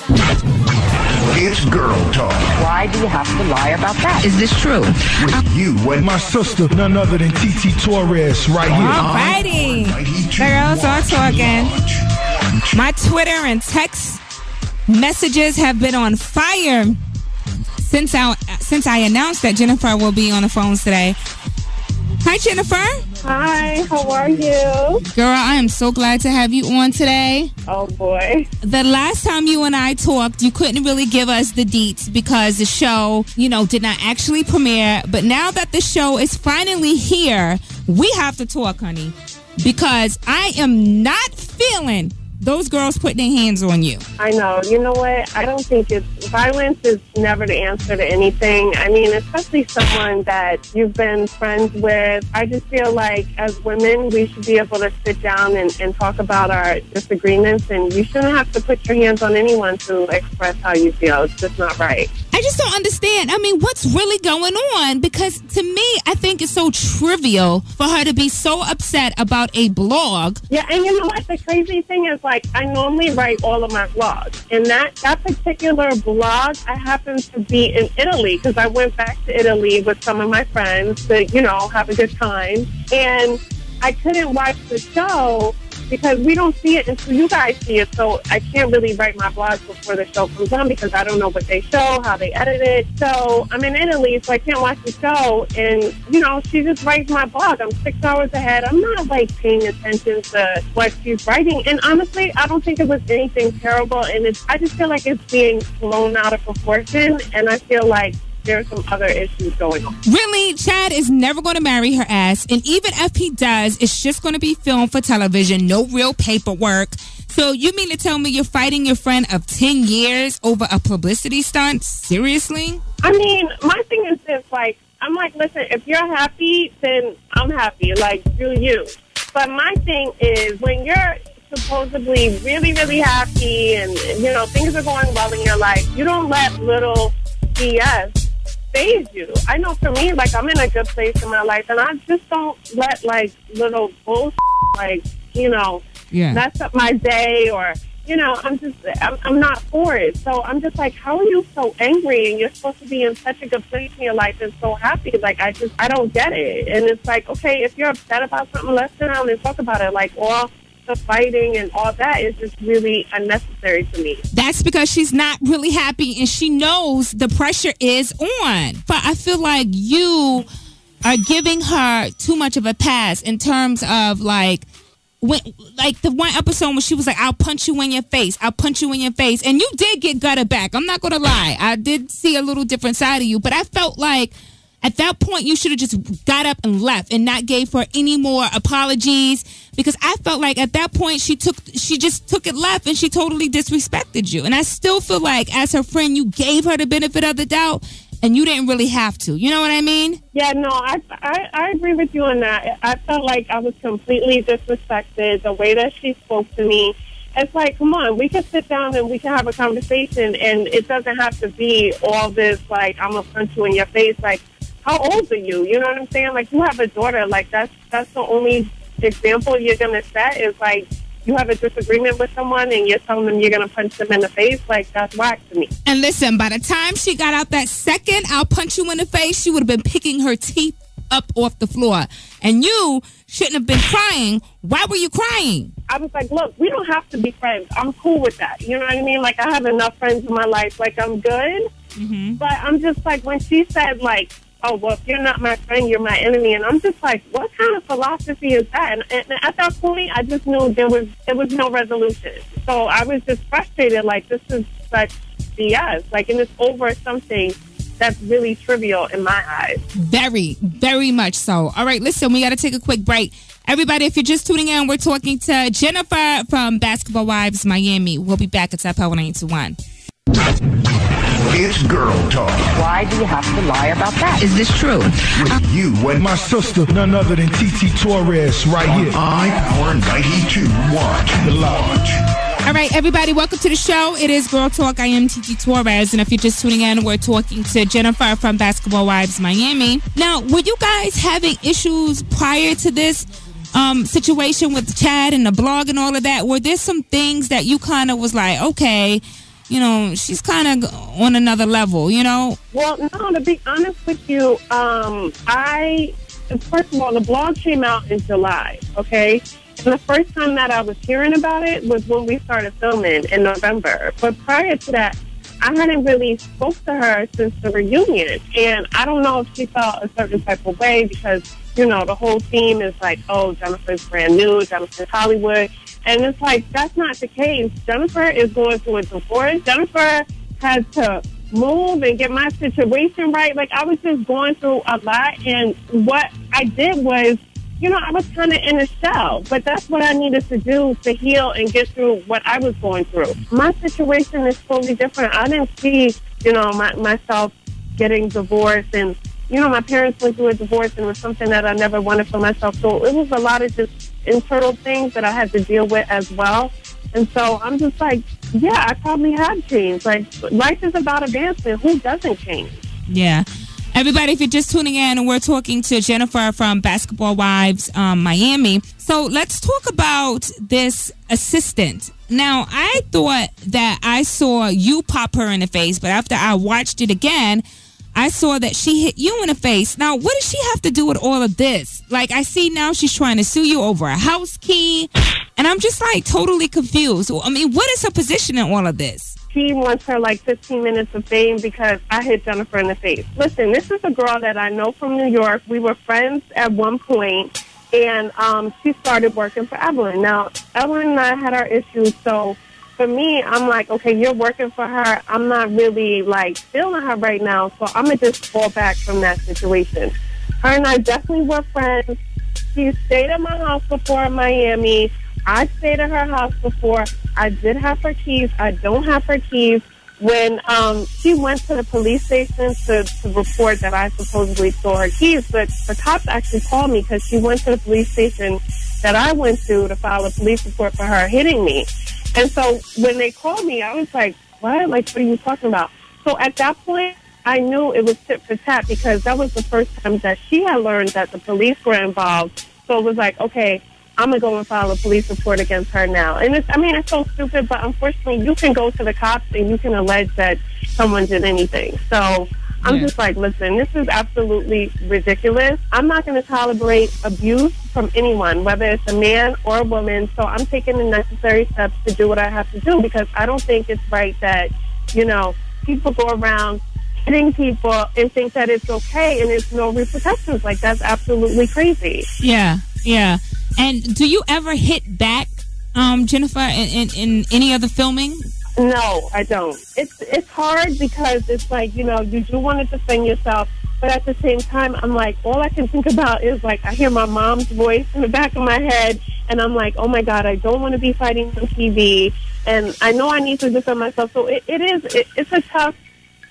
It's girl talk. Why do you have to lie about that? Is this true? With you and my sister, none other than TT Torrez, right here. Alrighty. The girls are talking. My Twitter and text messages have been on fire since I announced that Jennifer will be on the phones today. Hi, Jennifer. Hi, how are you? Girl, I am so glad to have you on today. Oh, boy. The last time you and I talked, you couldn't really give us the deets because the show, did not actually premiere. But now that the show is finally here, we have to talk, honey. Because I am not feeling those girls putting their hands on you. I know. You know what? I don't think violence is never the answer to anything. I mean, especially someone that you've been friends with. I just feel like as women, we should be able to sit down and talk about our disagreements, and you shouldn't have to put your hands on anyone to express how you feel. It's just not right. I just don't understand. I mean, what's really going on? Because to me, I think it's so trivial for her to be so upset about a blog. Yeah, and you know what? The crazy thing is, I normally write all of my blogs. And that particular blog, I happen to be in Italy because I went back to Italy with some of my friends to, have a good time. And I couldn't watch the show because we don't see it until you guys see it. So I can't really write my blog before the show comes on because I don't know what they show, how they edit it. So I'm in Italy, so I can't watch the show. And, she just writes my blog. I'm 6 hours ahead. I'm not, paying attention to what she's writing. And honestly, I don't think it was anything terrible. And I just feel like it's being blown out of proportion. And I feel like there's some other issues going on. Really, Chad is never going to marry her ass. And even if he does, it's just going to be filmed for television. No real paperwork. So you mean to tell me you're fighting your friend of 10 years over a publicity stunt? Seriously? I mean, my thing is this, I'm like, listen, if you're happy, then I'm happy. Do you. But my thing is when you're supposedly really, really happy and, things are going well in your life, you don't let little BS phase you. I know for me, I'm in a good place in my life, and I just don't let, little bullshit, mess up my day or, I'm not for it. So I'm just like, how are you so angry and you're supposed to be in such a good place in your life and so happy? I don't get it. And it's okay, if you're upset about something, let's sit down and talk about it. All the fighting and all that is just really unnecessary to me. That's because she's not really happy and she knows the pressure is on. But I feel like you are giving her too much of a pass in terms of when, the one episode when she was like, I'll punch you in your face. I'll punch you in your face. And you did get gutted back. I'm not going to lie. I did see a little different side of you. But I felt like at that point, you should have just got up and left and not gave her any more apologies, because I felt like at that point she just took it left and she totally disrespected you. And I still feel like as her friend, you gave her the benefit of the doubt and you didn't really have to. You know what I mean? Yeah, no, I agree with you on that. I felt like I was completely disrespected the way that she spoke to me. It's come on, we can sit down and we can have a conversation, and it doesn't have to be all this, I'm going to punch you in your face. How old are you? You know what I'm saying? You have a daughter. That's the only example you're going to set is, you have a disagreement with someone and you're telling them you're going to punch them in the face. That's whack to me. And listen, by the time she got out that second, I'll punch you in the face, she would have been picking her teeth up off the floor. And you shouldn't have been crying. Why were you crying? I was like, look, we don't have to be friends. I'm cool with that. You know what I mean? I have enough friends in my life. I'm good. Mm-hmm. But I'm just when she said, oh, well, if you're not my friend, you're my enemy. And I'm just what kind of philosophy is that? And at that point, I just knew there was no resolution. So I was just frustrated. This is such BS. And it's over something that's really trivial in my eyes. Very, very much so. All right, listen, we got to take a quick break. Everybody, if you're just tuning in, we're talking to Jennifer from Basketball Wives Miami. We'll be back at iPower 921. It's girl talk. Why do you have to lie about that? Is this true? With you and my sister, none other than TT Torrez, right here. iPower 92.1. The Lodge. All right, everybody, welcome to the show. It is Girl Talk. I am TT Torrez, and if you're just tuning in, we're talking to Jennifer from Basketball Wives Miami. Now, were you guys having issues prior to this situation with Chad and the blog and all of that? Were there some things that you kind of was like, okay, you know, she's kind of on another level, you know? Well, no, to be honest with you, first of all, the blog came out in July, okay? And the first time that I was hearing about it was when we started filming in November. But prior to that, I hadn't really spoke to her since the reunion. And I don't know if she felt a certain type of way because, you know, the whole theme is like, oh, Jennifer's brand new, Jennifer's Hollywood. And it's like, that's not the case. Jennifer is going through a divorce. Jennifer had to move and get my situation right. Like, I was just going through a lot. And what I did was, you know, I was kind of in a shell, but that's what I needed to do to heal and get through what I was going through. My situation is totally different. I didn't see, you know, myself getting divorced, and, you know, my parents went through a divorce, and it was something that I never wanted for myself. So it was a lot of just internal things that I had to deal with as well. And so I'm just like, yeah, I probably have changed. Like, life is about advancement. Who doesn't change? Yeah. Everybody, if you're just tuning in, we're talking to Jennifer from Basketball Wives Miami. So let's talk about this assistant. Now, I thought that I saw you pop her in the face, but after I watched it again, I saw that she hit you in the face. Now, what does she have to do with all of this? Like, I see now she's trying to sue you over a house key, and I'm just, like, totally confused. I mean, what is her position in all of this? She wants her, like, 15 minutes of fame because I hit Jennifer in the face. Listen, this is a girl that I know from New York. We were friends at one point, and she started working for Evelyn. Now, Evelyn and I had our issues, so for me, I'm like, okay, you're working for her. I'm not really, like, feeling her right now, so I'm going to just fall back from that situation. Her and I definitely were friends. She stayed at my house before in Miami. I stayed at her house before. I did have her keys. I don't have her keys. When she went to the police station to report that I supposedly stole her keys, but the cops actually called me because she went to the police station that I went to file a police report for her hitting me. And so when they called me, I was like, what? Like, what are you talking about? So at that point, I knew it was tit for tat because that was the first time that she had learned that the police were involved. So it was like, okay, I'm going to go and file a police report against her now. And it's so stupid, but unfortunately, you can go to the cops and you can allege that someone did anything. So I'm just like, listen, this is absolutely ridiculous. I'm not going to tolerate abuse from anyone, whether it's a man or a woman. So I'm taking the necessary steps to do what I have to do because I don't think it's right that, you know, people go around hitting people and think that it's okay and there's no repercussions. Like, that's absolutely crazy. Yeah, yeah. And do you ever hit back, Jennifer, in any other filming? No, I don't. It's hard because it's like, you know, you do want to defend yourself, but at the same time, I'm like, all I can think about is, like, I hear my mom's voice in the back of my head, and I'm like, oh my God, I don't want to be fighting on TV, and I know I need to defend myself. So it's a tough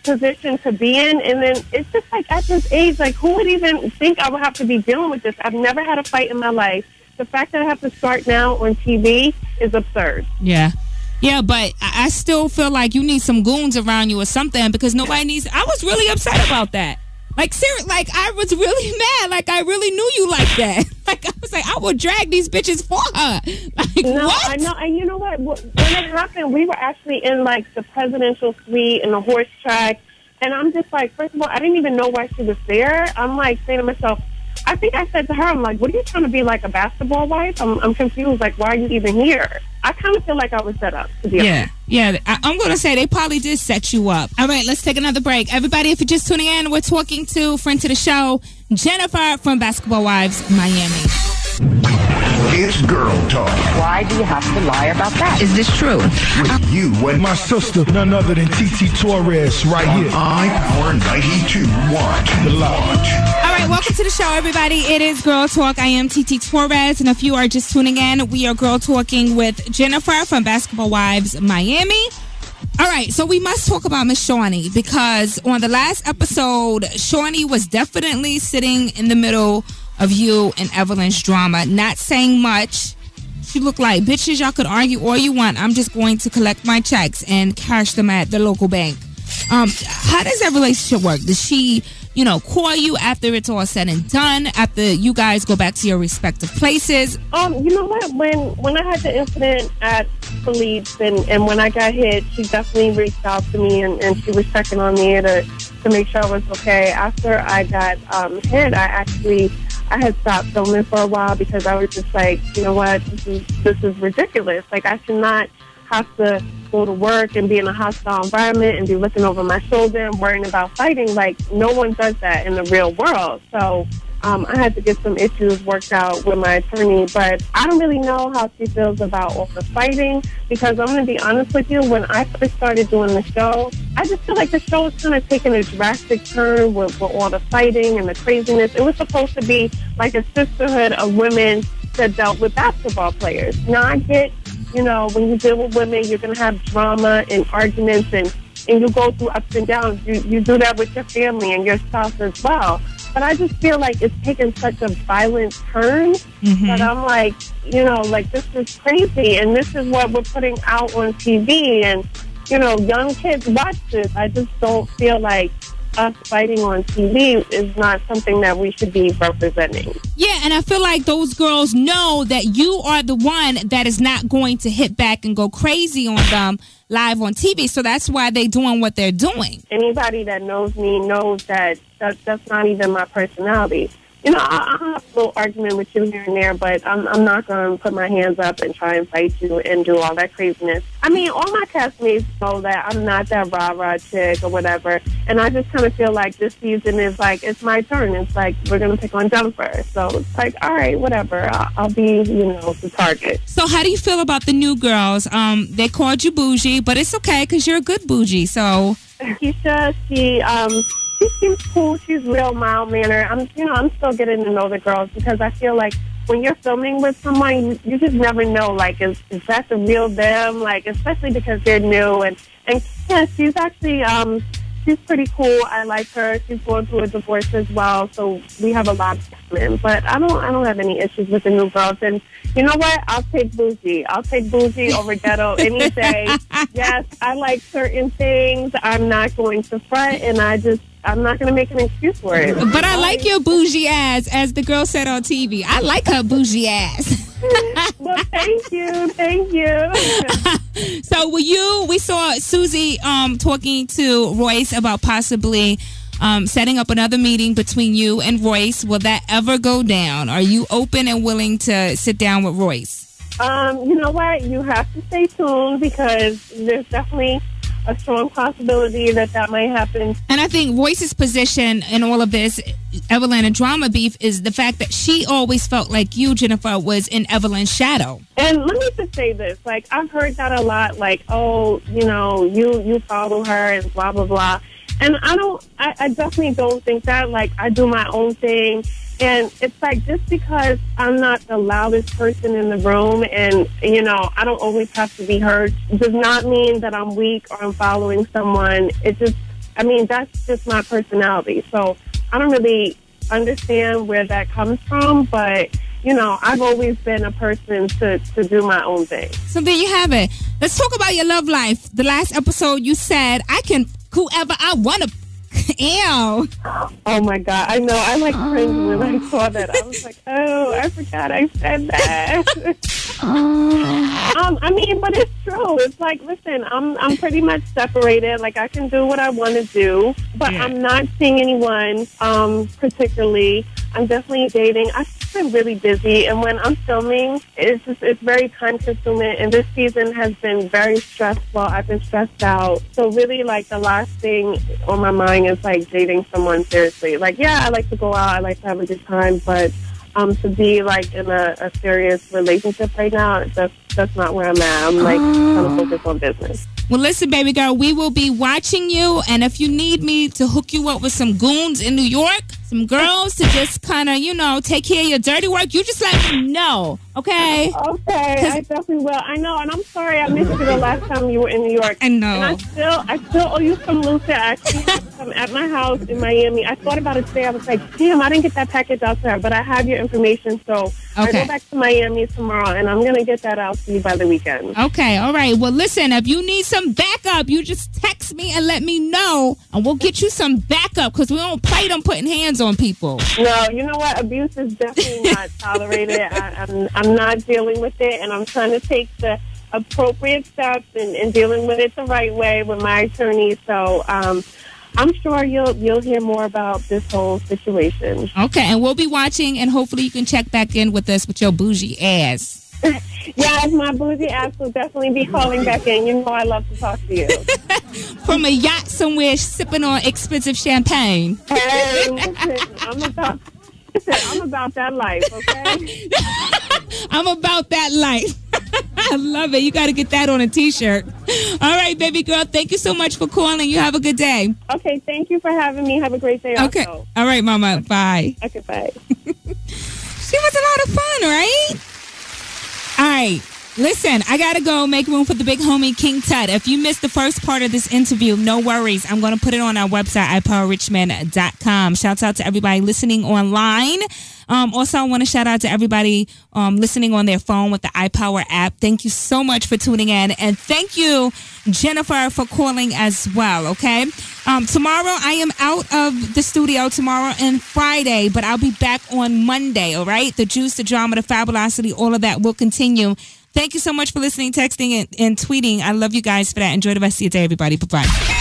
position to be in, and then it's just like, at this age, like, who would even think I would have to be dealing with this? I've never had a fight in my life. The fact that I have to start now on TV is absurd. Yeah. Yeah, but I still feel like you need some goons around you or something because nobody needs... I was really upset about that. Like, seriously, like, I was really mad. Like, I really knew you like that. Like, I was like, I will drag these bitches for her. Like, no, what? I know. And you know what? When it happened, we were actually in, like, the presidential suite and the horse track. And I'm just like, first of all, I didn't even know why she was there. I'm, like, saying to myself, I think I said to her, I'm like, what are you trying to be, like, a basketball wife? I'm confused. Like, why are you even here? I kind of feel like I was set up, to be honest. Yeah. I'm going to say they probably did set you up. All right, let's take another break. Everybody, if you're just tuning in, we're talking to friend to the show, Jennifer from Basketball Wives Miami. It's girl talk. Why do you have to lie about that? Is this true? With you and my sister, none other than TT Torrez, right here. iPower 92.1. The Lodge. All right, welcome to the show, everybody. It is Girl Talk. I am TT Torrez, and if you are just tuning in, we are Girl Talking with Jennifer from Basketball Wives Miami. All right, so we must talk about Miss Shawnee because on the last episode, Shawnee was definitely sitting in the middle of you and Evelyn's drama, not saying much. She looked like, bitches, y'all could argue all you want. I'm just going to collect my checks and cash them at the local bank. How does that relationship work? Does she, you know, call you after it's all said and done, after you guys go back to your respective places? You know what? When I had the incident at beliefs, and when I got hit, she definitely reached out to me, and she was checking on me to make sure I was okay. After I got hit, I had stopped filming for a while because I was just like, you know what, this is ridiculous. Like, I should not have to go to work and be in a hostile environment and be looking over my shoulder and worrying about fighting. Like, no one does that in the real world. So I had to get some issues worked out with my attorney, but I don't really know how she feels about all the fighting, because I'm going to be honest with you, when I first started doing the show, I just feel like the show is kind of taking a drastic turn with all the fighting and the craziness. It was supposed to be like a sisterhood of women that dealt with basketball players. Now, I get, you know, when you deal with women, you're going to have drama and arguments, and you go through ups and downs. You do that with your family and your spouse as well. But I just feel like it's taken such a violent turn that I'm like, you know, like, this is crazy. And this is what we're putting out on TV. And, you know, young kids watch this. I just don't feel like us fighting on TV is not something that we should be representing. Yeah, and I feel like those girls know that you are the one that is not going to hit back and go crazy on them live on TV. So that's why they're doing what they're doing. Anybody that knows me knows that that's not even my personality. You know, I'll have a little argument with you here and there, but I'm not going to put my hands up and try and fight you and do all that craziness. I mean, all my castmates know that I'm not that rah-rah chick or whatever, and I just kind of feel like this season is like, it's my turn. It's like, we're going to pick on Jennifer. So it's like, all right, whatever. I'll be, you know, the target. So how do you feel about the new girls? They called you bougie, but it's okay because you're a good bougie, so... Keisha, she seems cool. She's real mild-mannered. I'm still getting to know the girls, because I feel like when you're filming with someone, you just never know, like, is that the real them? Like, especially because they're new. And yeah, she's actually, she's pretty cool. I like her. She's going through a divorce as well, so we have a lot of common. But I don't have any issues with the new girls. And you know what? I'll take bougie. I'll take bougie over ghetto any day. Yes, I like certain things. I'm not going to front, and I'm not going to make an excuse for it. But I like your bougie ass, as the girl said on TV. I like her bougie ass. Well, thank you. So we saw Susie talking to Royce about possibly setting up another meeting between you and Royce. Will that ever go down? Are you open and willing to sit down with Royce? You know what? You have to stay tuned, because there's definitely a strong possibility that might happen. And I think Royce's position in all of this, Evelyn and drama beef, is the fact that she always felt like you, Jennifer, was in Evelyn's shadow. And let me just say this, like, I've heard that a lot, like, oh, you know, you follow her and blah, blah, blah. And I definitely don't think that. Like, I do my own thing. And it's like, just because I'm not the loudest person in the room and, you know, I don't always have to be heard, does not mean that I'm weak or I'm following someone. It just, I mean, that's just my personality. So I don't really understand where that comes from, but, you know, I've always been a person to do my own thing. So there you have it. Let's talk about your love life. The last episode you said, I can whoever I want to. Ew. Oh my God. I know. I like cringed when I saw that. I was like, oh, I forgot I said that. I mean, but it's true. It's like, listen, I'm pretty much separated. Like, I can do what I want to do, but I'm not seeing anyone particularly. I'm definitely dating. I've been really busy, and when I'm filming, it's very time consuming, and this season has been very stressful. I've been stressed out. So really, like, the last thing on my mind is like dating someone seriously. Like, yeah, I like to go out, I like to have a good time, but to be like in a serious relationship right now, that's not where I'm at. I'm like trying to focus on business. Well, listen, baby girl, we will be watching you, and if you need me to hook you up with some goons in New York, some girls to just kind of, you know, take care of your dirty work, you just let me know, okay? Okay, I definitely will. I know, and I'm sorry I missed you the last time you were in New York. I know. And I still owe you some Lucia. Actually, I'm at my house in Miami. I thought about it today. I was like, damn, I didn't get that package out there, but I have your information, so I go back to Miami tomorrow, and I'm going to get that out to you by the weekend. Okay, all right. Well, listen, if you need some backup, you just text me and let me know, and we'll get you some backup, because we don't play them putting hands on people. No, you know what? Abuse is definitely not tolerated. I'm not dealing with it, and I'm trying to take the appropriate steps and dealing with it the right way with my attorney. So I'm sure you'll hear more about this whole situation. Okay, and we'll be watching, and hopefully you can check back in with us with your bougie ass. Yes, my bougie ass will definitely be calling back in. You know I love to talk to you. From a yacht somewhere sipping on expensive champagne. Hey, listen, I'm about that life, okay? I'm about that life. I love it. You got to get that on a T-shirt. All right, baby girl. Thank you so much for calling. You have a good day. Okay, thank you for having me. Have a great day Okay. also. All right, mama. Bye. Okay, bye. She was a lot of fun, right? All right. Listen, I got to go make room for the big homie, King Tut. If you missed the first part of this interview, no worries. I'm going to put it on our website, iPowerRichman.com. Shouts out to everybody listening online. Also, I want to shout out to everybody listening on their phone with the iPower app. Thank you so much for tuning in. And thank you, Jennifer, for calling as well, okay? Tomorrow, I am out of the studio tomorrow and Friday, but I'll be back on Monday, all right? The juice, the drama, the fabulosity, all of that will continue. Thank you so much for listening, texting, and tweeting. I love you guys for that. Enjoy the rest of your day, everybody. Bye-bye.